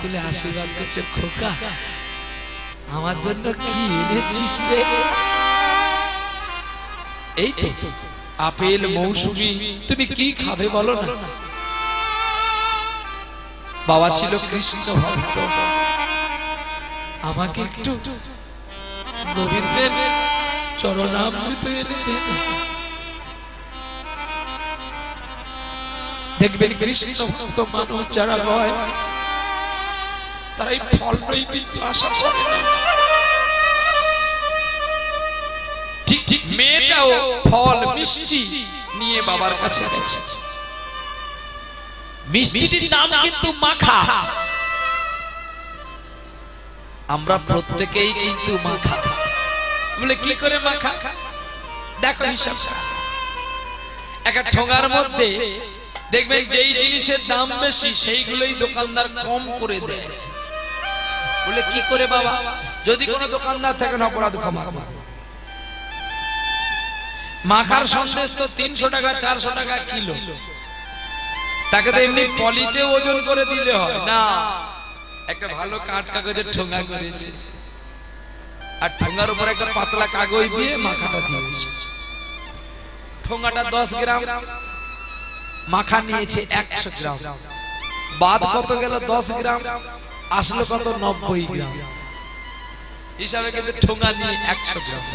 তুলে আশীর্বাদ করছে, খোকা আমার জন্য কি এনেছিস রে? এই তো আপেল মৌসুমী, তুমি কি খাবে বলো না। বাবা ছিল কৃষ্ণ ভক্ত, আমাকে একটু গোবিন্দের চরণামৃত এনে দেন। দেখবেন কৃষ্ণ ভক্ত মানুষ যারা হয় তারাই ফল নৈবেদ্য আশা করে না। ঠিক ঠিক মেয়েটাও ফল মিষ্টি নিয়ে বাবার কাছে আছে। মিষ্টিটির নাম কিন্তু মাখা। আমরা প্রত্যেকেই কিন্তু মাখা। বলে কি করে মাখা? দেখো হিসাব, একটা ঠোঙার মধ্যে দেখবেন যেই জিনিসের দাম বেশি সেইগুলোই দোকানদার কম করে দেয়। বলে কি করে বাবা? যদি কোনো দোকানদার থাকেন অপরাধ ক্ষমা। মাখার সন্দেশ তো 300 টাকা 400 টাকা কিলো, তাকে তো এমনি পলিতে ওজন করে দিলে হয় না, একটা ভালো কাঠ কাগজের ঠোঙা করেছে, আর ঠোঙার উপর একটা পাতলা কাগজ দিয়ে মাখাটা দিয়েছে। ঠোঙাটা 10 গ্রাম, মাখা নিয়েছে 100 গ্রাম, বাদ কত গেল? 10 গ্রাম, আসলো কত? 90 গ্রাম। হিসাবে কিন্তু ঠোঙা নিয়ে 100 গ্রাম।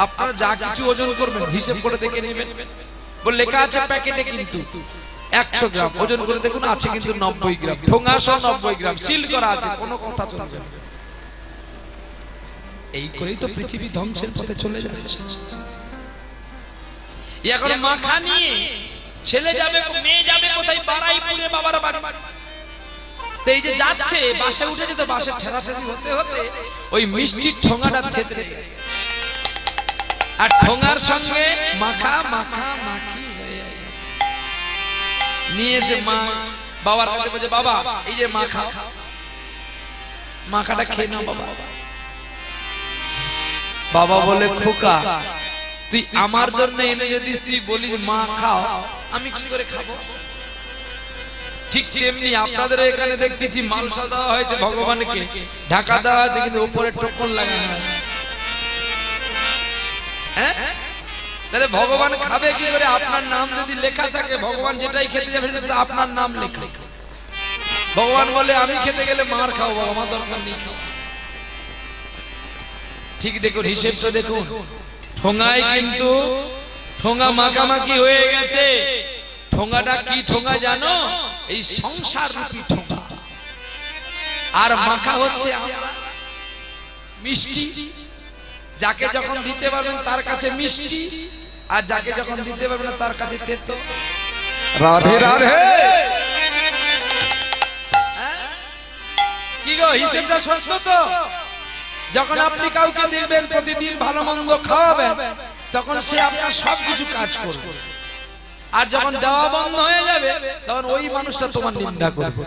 আপনারা যা কিছু ওজন করবেন হিসাব করে দেখে নেবেন। বলে লেখা আছে প্যাকেটে কিন্তু 100 গ্রাম, ওজন করে দেখুন আছে কিন্তু 90 গ্রাম। ঠোঙা সহ 90 গ্রাম সিল করা আছে, কোনো কথা চলবে না। এই করেই তো পৃথিবী ধ্বংসের পথে চলে যাচ্ছে। এখন মাখা নিয়ে ছেলে যাবে, মেয়ে যাবে কোথায়? বারাইপুরে বাবার বাড়ি। তো এই যে যাচ্ছে, বাসে উঠেছে, তো বাসে ঠেলাঠেলি হতে হতে ওই মিষ্টির ঠোঙাটা থেতলে গেছে, আর ঠোঙার সঙ্গে মাখা মাখা মাখি হয়ে গেছে। নিয়ে এসে মা বাবার কাছে বলছে, বাবা এই যে মাখা, মাখাটা খেয়ে নাও বাবা। বাবা বলে, খোকা তুই আমার জন্য এনে যদি তুই বলিস মা খাও, আমি কি করে খাবো? ঠিক তেমনি আপনাদের এখানে দেখতেছি মালসা দেওয়া হয়েছে ভগবানকে, ঢাকা দেওয়া আছে, কিন্তু উপরে টোকন লাগানো আছে। তাহলে ভগবান খাবে কি করে? আপনার নাম যদি লেখা থাকে, ভগবান যেটাই খেতে যাবে আপনার নাম লেখা। ভগবান বলে আমি খেতে গেলে মার খাও বাবা, আমার দরকার নেই খাও। ঠিক দেখুন হিসেবটা দেখুন, ঠোঙায় কিন্তু ঠোঙা মাখামাখি হয়ে গেছে। ঠোঙাটা কি ঠোঙা জানো? এই সংসার রূপী ঠোঙা। আর মাখা হচ্ছে মিষ্টি। যাকে যখন দিতে পারবেন তার কাছে মিষ্টি, আর যাকে যখন দিতে পারবেন না তার কাছে তেতো। রাধে রাধে। কি গো, হিসেবটা সত্য তো? যখন আপনি কাউকে দিবেন, প্রতিদিন ভালো মন্দ খাওয়াবেন, তখন সে আপনার সবকিছু কাজ করবে। আর যখন দেওয়া বন্ধ হয়ে যাবে, তখন ওই মানুষটা তোমার নিন্দা করবে।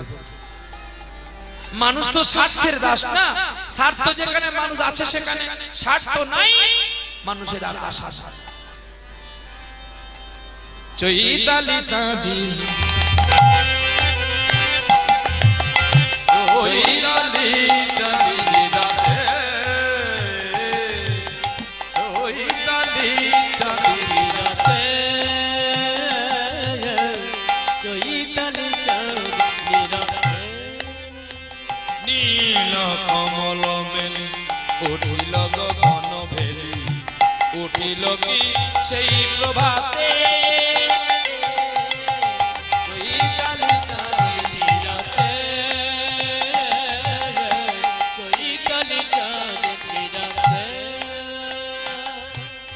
মানুষ তো স্বার্থের দাস না। স্বার্থ যেখানে মানুষ আছে সেখানে স্বার্থ নাই, মানুষের আর আশা। চৈতালি চাঁদি চৈতালি চাঁদি কমল মেলি উঠিল গগন ভেলি, উঠিল কি সেই প্রভাতে।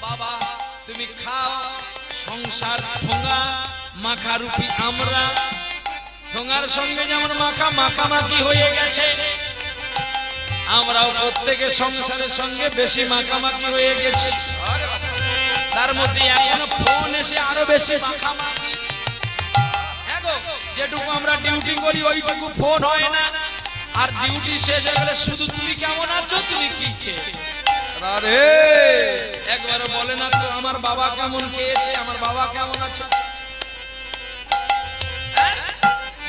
বাবা তুমি খাও, সংসার ঠোঙা মাখারূপী আমরা। ঠোঙার সঙ্গে যেমন মাখা মাখামাখি হয়ে গেছে, আমরাও প্রত্যেকে সংসারের সঙ্গে বেশি মাখামাখি হয়ে গেছে। তার মধ্যে এখনো ফোন এসে আরো বেশি মাখামাখি। যেটুকু আমরা ডিউটি করি ওইটুকু ফোন হয় না, আর ডিউটি শেষ হয়ে গেলে শুধু তুমি কেমন আছো, তুমি কি খেয়ে, আরে একবারও বলে না তো আমার বাবা কেমন খেয়েছে, আমার বাবা কেমন আছে।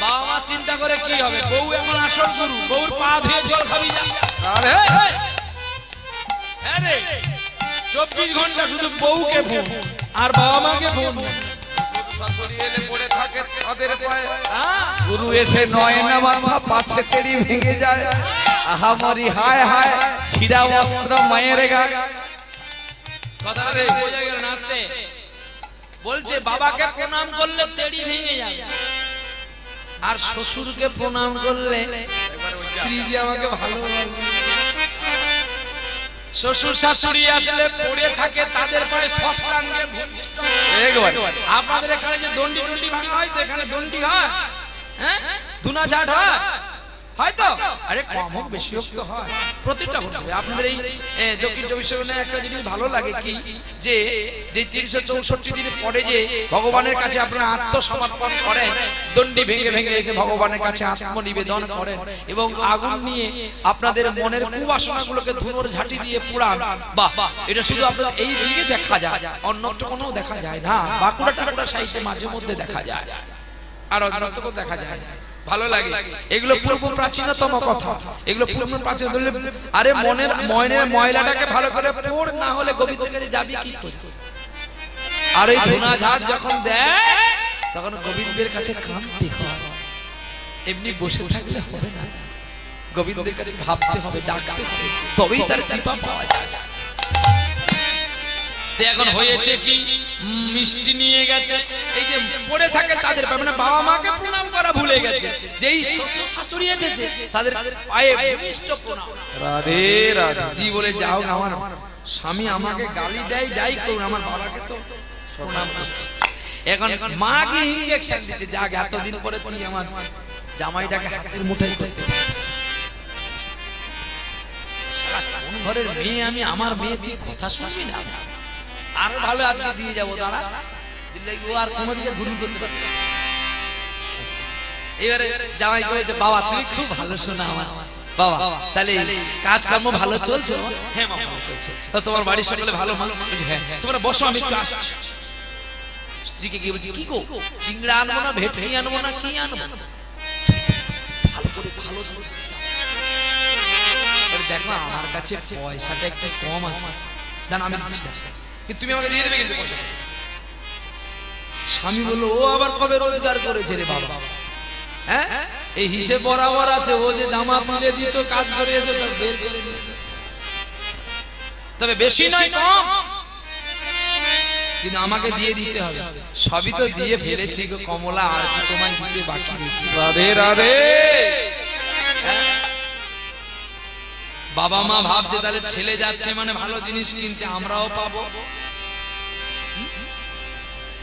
বাবা মা চিন্তা করে কি হবে, বউ এখন আসল গুরু, বউর পা ধুয়ে জল খাবি যা। আরে 24 ঘন্টা শুধু বউকে ফোন আর বাবা মাকে ফোন। শাশুড়ি এলে পড়ে থাকে তাদের পায়ে, গুরু এসে নয় না মাথা পাছে তেরি ভেঙে যায়। আহা মরি হায় হায় ছিড়া বস্ত্র মায়ের গায়ে। কথাটা বোঝা গেল নাচতে বলছে বাবাকে প্রণাম করলে তেরি ভেঙে যাবে, আর শ্বশুরকে প্রণাম করলে স্ত্রী যে আমাকে ভালোবাসে। শ্বশুর শাশুড়ি আসলে পড়ে থাকে তাদের পায়ে ষষ্ঠাঙ্গে ভূমিষ্ঠ। আপনাদের এখানে যে দণ্ডি টন্ডি ভাঙা হয় তো, এখানে দণ্ডি হয়, হ্যাঁ ধুনা ঝাট হয় হয়তো, আরে কম হোক বেশি হোক তো হয়, প্রতিটা হচ্ছে। আপনাদের এই দক্ষিণ চব্বিশ পরগনায় একটা জিনিস ভালো লাগে কি, যে 364 দিন পরে যে ভগবানের কাছে আপনারা আত্মসমর্পণ করেন, দণ্ডি ভেঙে ভেঙে এসে ভগবানের কাছে আত্মনিবেদন করেন এবং আগুন নিয়ে আপনাদের মনের কুবাসনাগুলোকে ধুনোর ঝাঁটি দিয়ে পুরান। বাহ, এটা শুধু আপনাদের এই দিকে দেখা যায়, অন্যত্র কোনো দেখা যায় না। বাঁকুড়া টাকুড়া সাইডে মাঝে মধ্যে দেখা যায়, আর অন্যত্র দেখা যায়। ভালো লাগে এগুলো পূর্ব প্রাচীনতম কথা, এগুলো পূর্ব প্রাচীন। আরে মনের ময়লাটাকে ভালো করে পড়, না হলে গোবিন্দের কাছে যাবি কি করে? আর এই ধুনা ঝাড় যখন দেয় তখন গোবিন্দের কাছে কাঁদতে হয়, এমনি বসে থাকলে হবে না, গোবিন্দের কাছে ভাবতে হবে, ডাকতে হবে, তবেই তার কৃপা পাওয়া যায়। এখন হয়েছে কি, মিষ্টি নিয়ে গেছে, এই যে পড়ে থাকে তাদের মানে বাবা মাকে প্রণাম করা ভুলে গেছে, যেই শ্বশুর শাশুড়ি এসেছে তাদের পায়ে ভূমিষ্ঠ প্রণাম। রাধে রাধে। স্ত্রী বলে যাও, আমার স্বামী আমাকে গালি দেয়, যাই করুন আমার বাবাকে তো প্রণাম করছে। এখন মা কি ইনজেকশন দিচ্ছে, যাক এতদিন পরে তুই আমার জামাইটাকে হাতের মুঠোয় করতে পারছিস। কোন ঘরের মেয়ে আমি, আমার মেয়ে তুই কথা শুনবি না, আরো ভালো আজকে দিয়ে যাবো, দাঁড়া দিলে ও আর কোনো দিকে ঘুরু করতে পারবে। এবারে জামাই বলছে বাবা তুই খুব ভালো শোনা আমার বাবা, তাহলে কাজকর্ম ভালো চলছে? হ্যাঁ মা ভালো চলছে। তোমার বাড়ির সকলে ভালো? হ্যাঁ। তোমরা বসো, আমি একটু আসছি। স্ত্রীকে কি বলছি, কি গো চিংড়া আনবো না, ভেটকি আনবো না, কি আনবো? ভালো করে ভালো দেখো আমার কাছে পয়সাটা একটু কম আছে, জান আমি দিচ্ছি, তুমি আমাকে দিয়ে দেবে কিন্তু পয়সা। স্বামী বললো ও আবার কবে রোজগার করেছে রে বাবা? হ্যাঁ এই হিসেব বরাবর আছে, ও যে জামা তুলে দিত কাজ করে এসে তার বের করে দিত, তবে বেশি নয় কম, কিন্তু আমাকে দিয়ে দিতে হবে। সবই তো দিয়ে ফেলেছি গো কমলা, আর কি তোমায় দিতে বাকি রেখেছি? রাধে রাধে। বাবা মা ভাবছে তাহলে ছেলে যাচ্ছে মানে ভালো জিনিস কিনতে, আমরাও পাবো।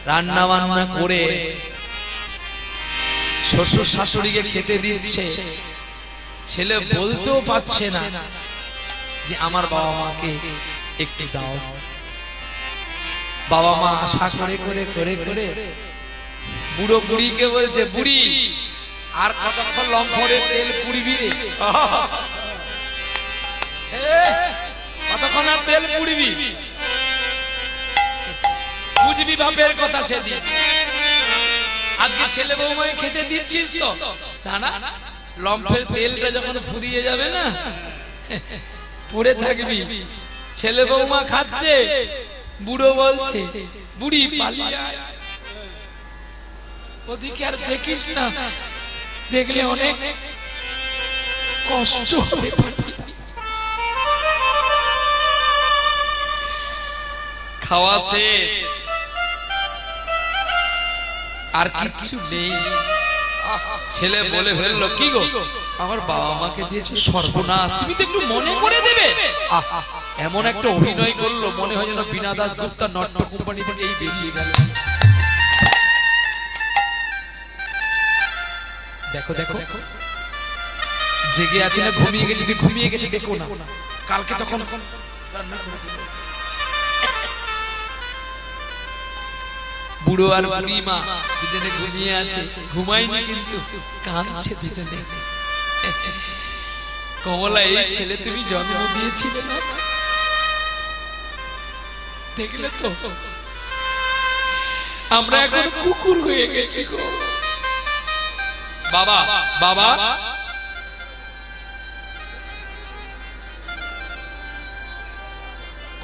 রান্না বান্না করে শ্বশুর শাশুড়িকে খেতে দিচ্ছে, ছেলে বলতেও পারছে না যে আমার বাবা মাকে একটু দাও। বাবা মা আশা করে করে করে করে বুড়ো বুড়িকে বলছে, বুড়ি আর কতক্ষণ লম্ফরে তেল পুড়িবি রে, কতক্ষণ আর তেল পুড়িবি? বুঝবি বাপের কথা সেদিন, আজকে ছেলে বৌমাকে খেতে দিচ্ছিস তো, না লম্ফের তেলটা যখন ফুরিয়ে যাবে না পড়ে থাকবি। ছেলে বৌমা খাচ্ছে, বুড়ো বলছে বুড়ি পালিয়ে আয়, ওদিকে আর দেখিস না, দেখলে অনেক কষ্ট হবে। খাওয়া শেষ, আর কিচ্ছু নেই। ছেলে বলে ফেললো, কি গো আমার বাবা মাকে দিয়েছে সর্বনাশ, তুমি তো একটু মনে করে দেবে। এমন একটা অভিনয় করলো, মনে হয় যেন বীণা দাশগুপ্তা নট্য কোম্পানি থেকে এই বেরিয়ে গেল। দেখো দেখো জেগে আছে না ঘুমিয়ে গেছে? যদি ঘুমিয়ে গেছে দেখো না, কালকে তখন বুড়ো আর বুড়ি মা দুজনে ঘুমিয়ে আছে, ঘুমায়নি কিন্তু কাঁদছে দুজনে। কমলা এই ছেলে তুমি জন্ম দিয়েছিলে না, দেখলে তো আমরা এখন কুকুর হয়ে গেছি গো। বাবা বাবা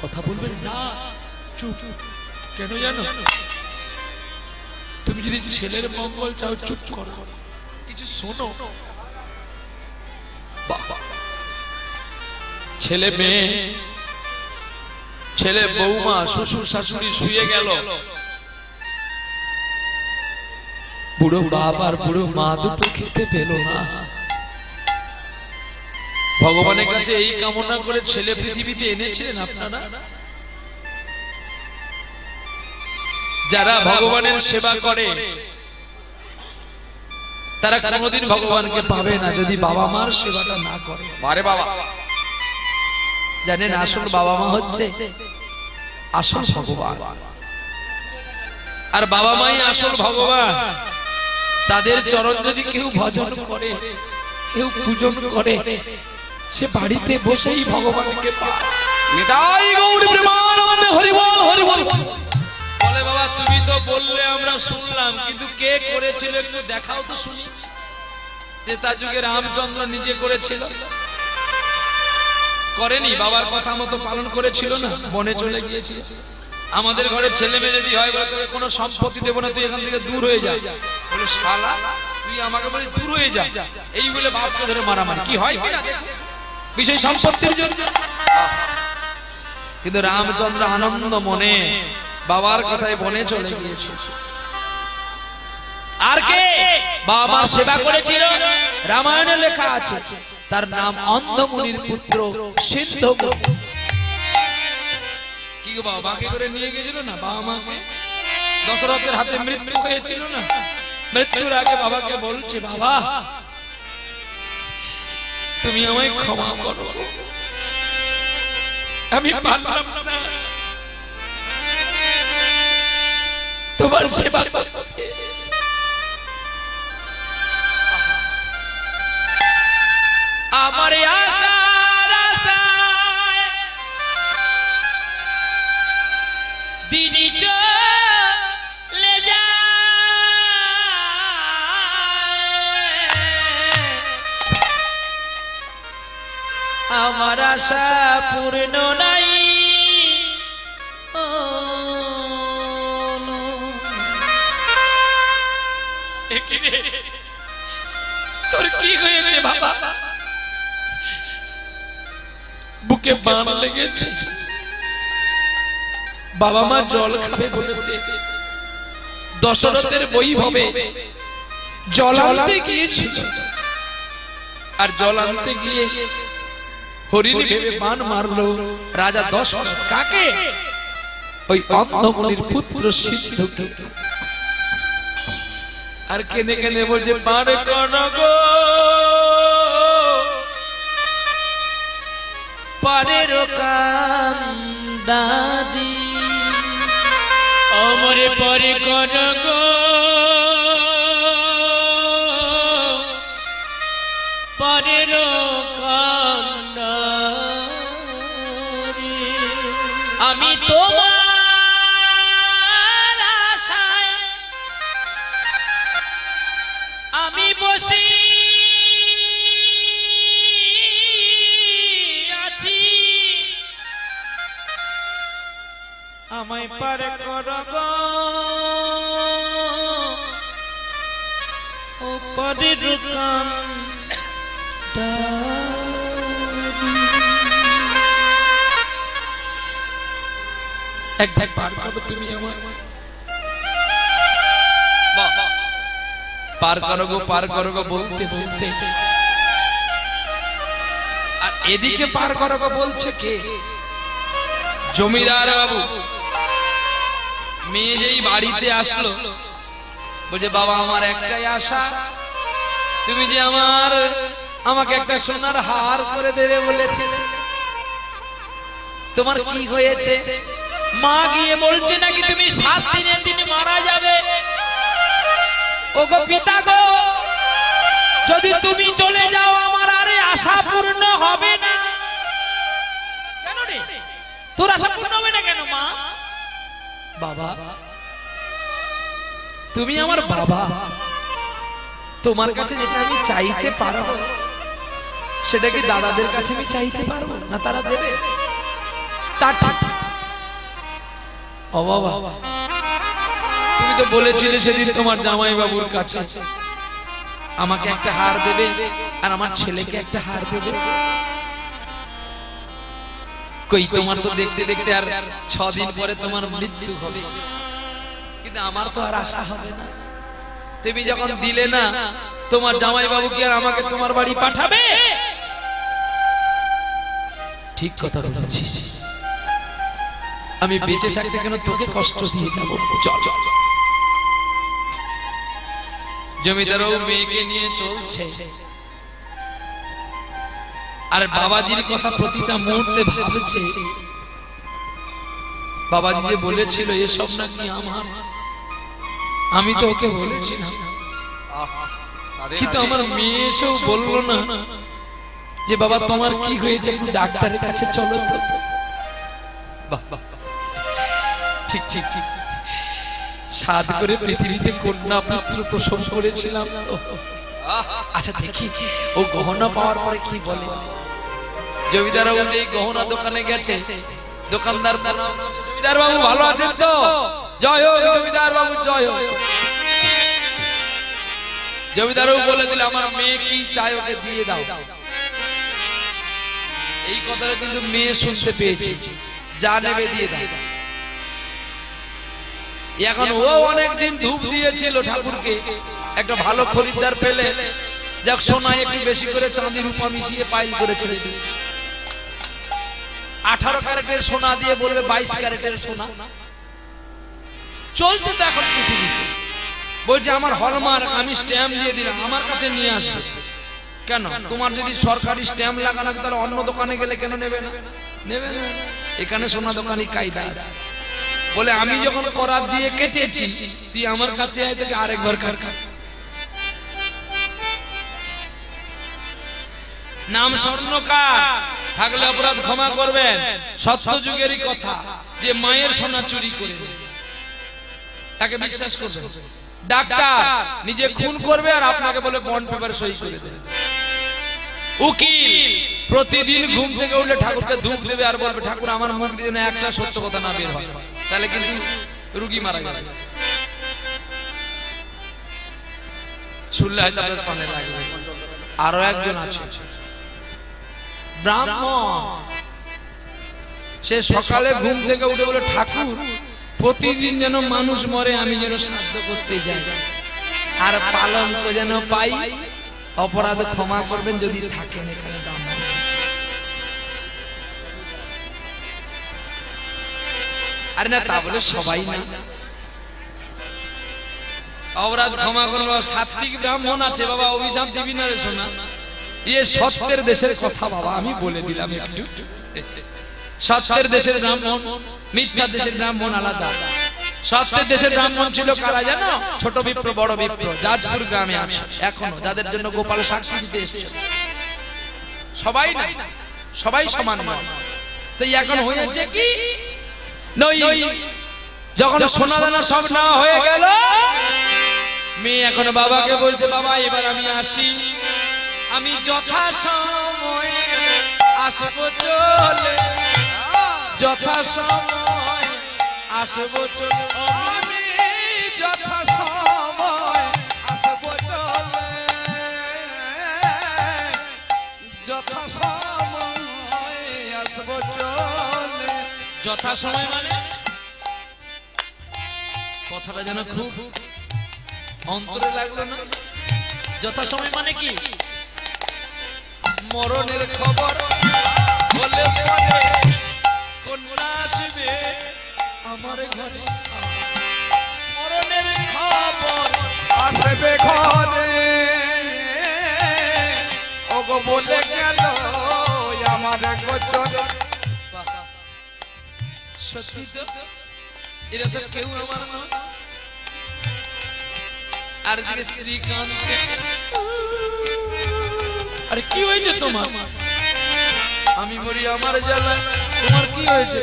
কথা বলবেন না, চুপ। কেন জানো? তুমি যদি ছেলের মঙ্গল চাও চুপ করো, কিছু শোনো। বাবা ছেলে মেয়ে, ছেলে বৌমা শ্বশুর শাশুড়ি শুয়ে গেল, বুড়ো বাবা আর বুড়ো মা দুটো খেতে পেল না। ভগবানের কাছে এই কামনা করে ছেলে পৃথিবীতে এনেছিলেন আপনারা। যারা ভগবানের সেবা করে তারা কোনোদিন ভগবানকে পাবে না যদি বাবা মার সেবাটা না করে। আরে বাবা জানেন আসল বাবা মা হচ্ছে আসল ভগবান, আর বাবা মাই আসল ভগবান। তাদের চরণ যদি কেউ ভজন করে, কেউ পূজন করে, সে বাড়িতে বসেই ভগবানকে পায়। নিতাই গৌর প্রেমানন্দে হরি বল হরি বল। বলে বাবা তুমি তো বললে আমরা শুনলাম, কিন্তু কে করেছিল একটু দেখাও তো শুনি। ত্রেতা যুগে রামচন্দ্র নিজে করেছিল? করেনি। বাবার কথা মতো পালন করেছিল না, বনে চলে গিয়েছিল। আমাদের ঘরে ছেলে মেয়ে যদি হয় বলে তোকে কোনো সম্পত্তি দেবো না, তুই এখান থেকে দূর হয়ে যা, বলে শালা তুই আমাকে বলে দূর হয়ে যা, এই বলে বাপকে ধরে মারামারি। কি হয় বিষয় সম্পত্তির জন্য। কিন্তু রামচন্দ্র আনন্দ মনে বাবার কথায় বনে চলে গিয়েছে। আর কে বাবা মার সেবা করেছিল? রামায়ণে লেখা আছে তার নাম অন্ধমুনির পুত্র সিন্ধুমুনি। কি গো বাবা, বাঁকে করে নিয়ে গেছিল না বাবা মাকে? দশরথের হাতে মৃত্যু হয়েছিল না? মৃত্যুর আগে বাবাকে বলছে, বাবা তুমি আমায় ক্ষমা করো, আমি পারলাম না তোমার সেবা করতে। আমার আশার আশায় দিনই চলে যায়, আমার আশা পূর্ণ নাই। তোর কি হয়েছে বাবা? বুকে বান লেগেছে, বাবা মা জল খাবে বলে দশরথের বৈভবে জল আনতে গিয়েছিল, আর জল আনতে গিয়ে হরিণ ভেবে বান মারলো রাজা দশরথ। কাকে? ওই অন্ধমুনির পুত্র সিন্ধুকে। আর কেঁদে কেঁদে বলছে, পার কর গো পারের কান্দাদি, অমরে পরে কর গো পারের কান্দাদি। আমি তোমার আশায় আমি বসি আছি, আমায় পার কর গো ও পরের কান্দারি। এক ধাক পার করো তুমি আমার, পার করো গো পার করো গো বলতে বলতে। আর এদিকে পার করো গো বলছে কে? জমিদার বাবু। মেয়ে যেই বাড়িতে আসলো বলছে, বাবা আমার একটাই আশা, তুমি যে আমাকে একটা সোনার হার করে দেবে বলেছিলে, তোমার কি হয়েছে? মা গিয়ে বলছে নাকি তুমি 7 দিনের দিন মারা যাবে। ওগো পিতা গো, যদি তুমি চলে যাও আমার আরে আশা পূর্ণ হবে না। কেন রে, তোর আশা পূর্ণ হবে না কেন মা? বাবা তুমি আমার বাবা, তোমার কাছে যেটা আমি চাইতে পারবো সেটা কি দাদাদের কাছে আমি চাইতে পারবো না? তারা দেবে? তা ঠিক। ও বাবা, তুমি তো বলেছিলে সেদিন তোমার জামাই বাবুর কাছে আমাকে একটা হার দেবে আর আমার ছেলেকে একটা হার দেবে। কই, তোমার তো দেখতে দেখতে আর 6 দিন পরে তোমার মৃত্যু হবে, কিন্তু আমার তো আর আশা হবে না। তুমি যখন দিলে না, তোমার জামাই বাবু কি আর আমাকে তোমার বাড়ি পাঠাবে? ঠিক কথা বলেছিস। আমি বেঁচে থাকতে কেন তোকে কষ্ট দিয়ে যাব? চল চল। জমিদারও মেয়েকে নিয়ে চলছে, আর বাবাজির কথা প্রতিটা মুহূর্তে ভাবছে। বাবাজি যে বলেছিল এসব নাকি আমার, আমি তো ওকে বলেছিলাম, কিন্তু আমার মেয়ে এসেও বললো না যে বাবা তোমার কি হয়েছে, একটু ডাক্তারের কাছে চলো তো। ঠিক ঠিক ঠিক, সাধ করে পৃথিবীতে কন্যা পুত্র প্রসব করেছিলাম তো। আচ্ছা দেখি ও গহনা পাওয়ার পরে কি বলে। জমিদার বাবু এই গহনা দোকানে গেছে, দোকানদার জমিদার বাবু ভালো আছেন তো? জয় হোক জমিদার বাবু, জয় হোক। জমিদার বাবু বলে দিলে আমার মেয়ে কি চায় ওকে দিয়ে দাও। এই কথাটা কিন্তু মেয়ে শুনতে পেয়েছে, যা নেবে দিয়ে দাও। এখন ও অনেকদিন ধূপ দিয়েছিল ঠাকুরকে, একটা ভালো খরিদ্দার পেলে, যাক সোনায় একটু বেশি করে চাঁদি রূপা মিশিয়ে পাইল করেছিল। 18 ক্যারেটের সোনা দিয়ে বলবে 22 ক্যারেটের সোনা। চলছে তো এখন পৃথিবীতে। বলছে আমার হলমার্ক, আমি স্ট্যাম্প দিয়ে দিলাম, আমার কাছে নিয়ে আসবে। কেন? তোমার যদি সরকারি স্ট্যাম্প লাগানো আছে তাহলে অন্য দোকানে গেলে কেন নেবে না? নেবে না। এখানে সোনা দোকানি কায়দা আছে। বলে আমি যখন করাত দিয়ে কেটেছি, তুই আমার কাছে আয়, তোকে আরেকবার কাট। নাম স্বর্ণকার, থাকলে অপরাধ ক্ষমা করবেন। সত্য যুগেরই কথা যে মায়ের সোনা চুরি করে তাকে বিশ্বাস করবেন। ডাক্তার নিজে খুন করবে আর আপনাকে বলে বন্ড পেপারে সই করে দেবে। উকিল প্রতিদিন ঘুম থেকে উঠলে ঠাকুরকে ধূপ দেবে আর বলবে ঠাকুর আমার মুখ দিয়ে একটা সত্য কথা না বের হয়, তাহলে কিন্তু রুগী মারা যাবে। শুনলে হয়তো আপনার পানে লাগবে। আরো একজন আছে ব্রাহ্মণ, সে সকালে ঘুম থেকে উঠে বলে ঠাকুর প্রতিদিন যেন মানুষ মরে, আমি যেন শ্রাদ্ধ করতে যাই আর পালঙ্ক যেন পাই, অপরাধ ক্ষমা করবেন যদি থাকেন এখানে। আরে না, তা বলে সবাই না, অপরাধ ক্ষমা করবো। সাত্বিক ব্রাহ্মণ আছে বাবা, অভিশাপ দিবি না রে শোনা। ইয়ে সত্যের দেশের কথা বাবা, আমি বলে দিলাম একটু। সত্যের দেশের ব্রাহ্মণ, মিথ্যা দেশের ব্রাহ্মণ আলাদা। সত্যের দেশের ব্রাহ্মণ ছিল কারা জানো? ছোট বিপ্র, বড় বিপ্র, জাজপুর গ্রামে আছে এখনো, যাদের জন্য গোপাল সাক্ষী দিতে এসেছে। সবাই না, সবাই সমান নয়। তো এখন হয়েছে কি, যখন সোনা দানা সব না হয়ে গেল, মেয়ে এখন বাবাকে বলছে বাবা এবার আমি আসি, আমি যথা সময় আসবো চলে, যথা সময় আসবো চলে, আমি যথা সময় আসবো চলে, যথা সময় আসবো চলে। যথা সময় মানে কথাটা যেন খুব অন্তরে লাগলো না? যথা সময় মানে কি? মরণের খবর বলে কন্যা আসবে আমার ঘরে, মরণের খবর আসবে ঘরে, ওগো বলে গেল আমার গোচর। সত্যি তো, এরা তো কেউ আমার নয়। আর দিকে স্ত্রী কাঁদছে, আরে কি হয়েছে তোমার? আমি বলি আমার জ্বালা, তোমার কি হয়েছে?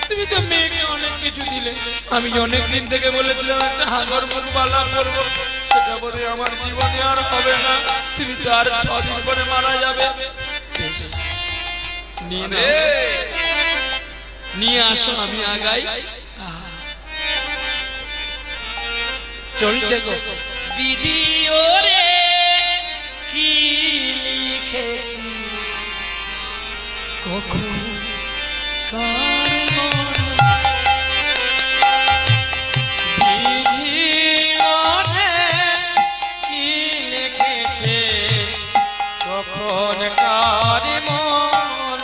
তুমি তো মেয়েকে অনেক কিছু দিলে, আমি অনেক দিন থেকে বলেছিলাম একটা হাগর মুখ বালা করবো, সেটা বোধহয় আমার জীবনে আর হবে না। তুমি তো আর 6 দিন পরে মারা যাবে। নিয়ে আসো, আমি আগাই। চলছে গো বিধি ওরে কি লিখেছি কখন কার বিধি ওরে কি লিখেছে কখন কার মন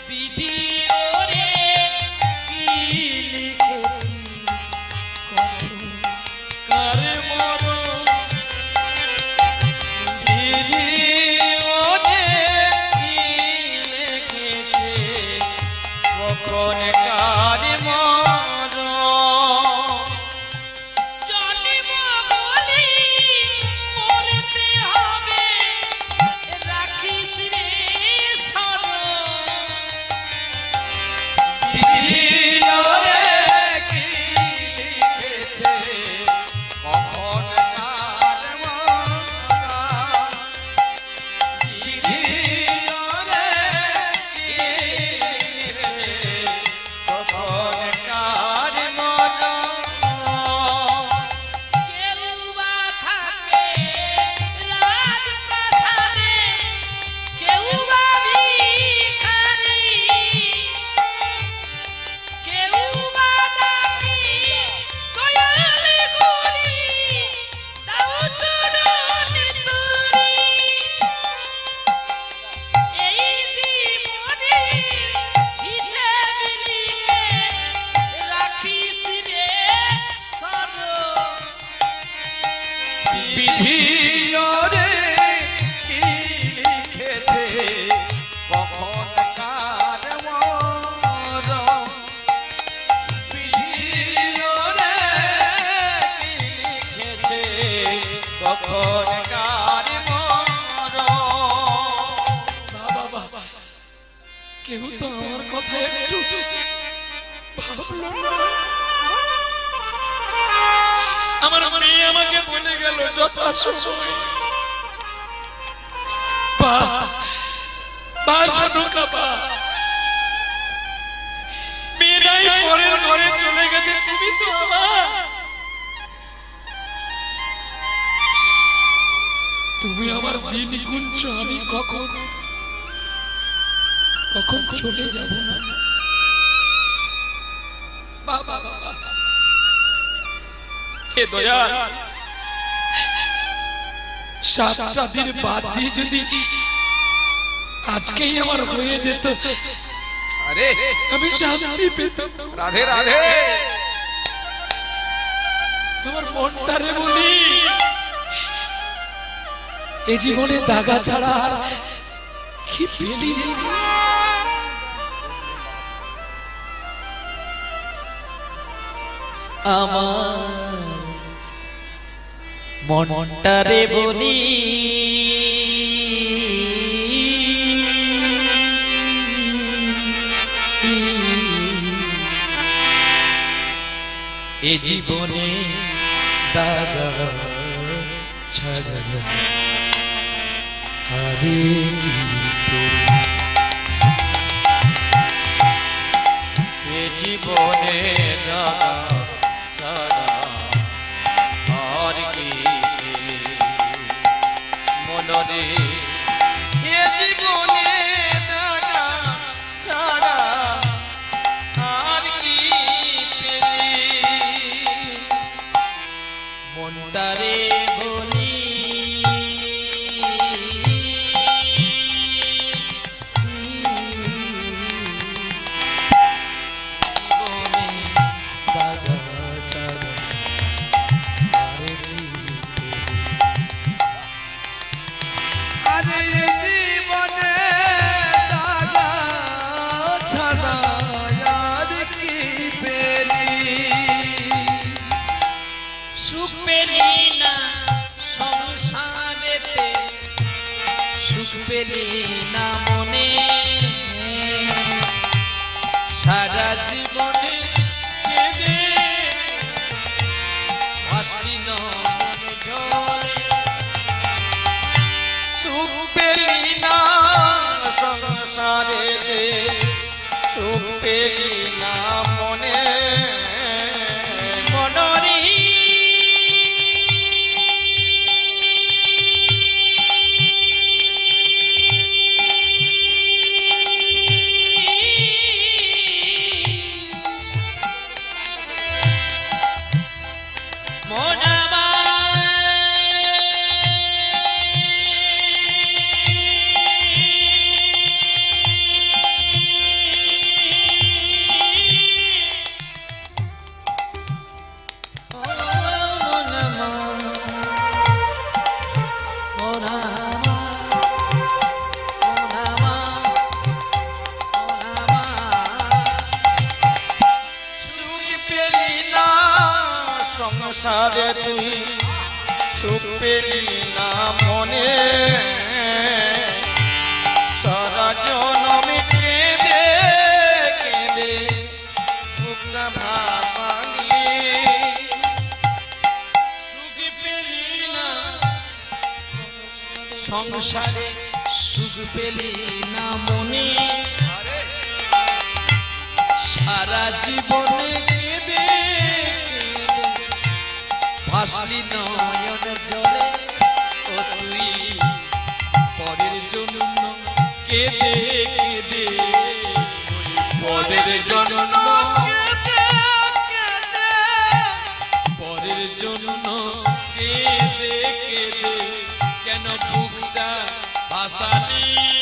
বিধি ওরে কি লিখেছিস কখন কার মন বিধি ওরে কি লিখেছে কখন কার মন জন্ম বলি মরতে হবে রাখিস রে স্মরণ বিধি ওরে কি লিখেছে কখন কার মন বিধি ওরে কি লিখেছে কখন কার মন কেউ বা থাকে রাজপ্রাসাদে কেউ বা ভিখারি কেউ বা ডাকি দয়াল গুণী দাও চরণে তুরি এই জীবনে হিসেব লিখে রাখিস রে সরণ বিধি ওরে কি লিখেছে কখন কার মরণ বিধি ওরে কি লিখেছে কখন কার মরণ। বাবা বাবা, কেউ তো আমার কথা একটু ভাবলো না। আমার মেয়ে আমাকে বলে গেল যথা সময় বা শানুকা বা মেয়েরাই পরের ঘরে চলে গেছে, তুমি তো আমার, তুমি আমার দিন গুনছ, আমি কখন কখন চলে যাব না। বাবা বাবা, হে দয়াল, 7টা দিন বাদ দিয়ে যদি আজকেই আমার হয়ে যেত, আরে আমি শান্তি পেতাম। রাধে রাধে। আমার মনটারে বলি, এই জীবনে দাগা ছাড়া আর কি পেলি রে? আমার মনটারে বলি এ জীবনে দাগা ছাড়া আরে কি এ জীবনে দাগা ছাড়া আর কি মনরে, এ জীবনে দাগা ছাড়া আর কি পেলি মনটারে বলি সুখ পেলি না সংসারেতে, সুখ পেলি না মনে, সারা জীবনে কেঁদে সংসারে তুই সুখ পেলি না মনে সারা জনম কেঁদে কেঁদে বুকটা ভাসালি সুখ পেলি না সংসারে সুখ পেলি না মনে সারা জীবনে কেঁদে ভাসলি নয়ন জলে ও তুই পরের জন্য কেঁদে কেঁদে পরের জন্য কেঁদে কেঁদে পরের জন্য কেঁদে কেঁদে কেন বুকটা ভাসালি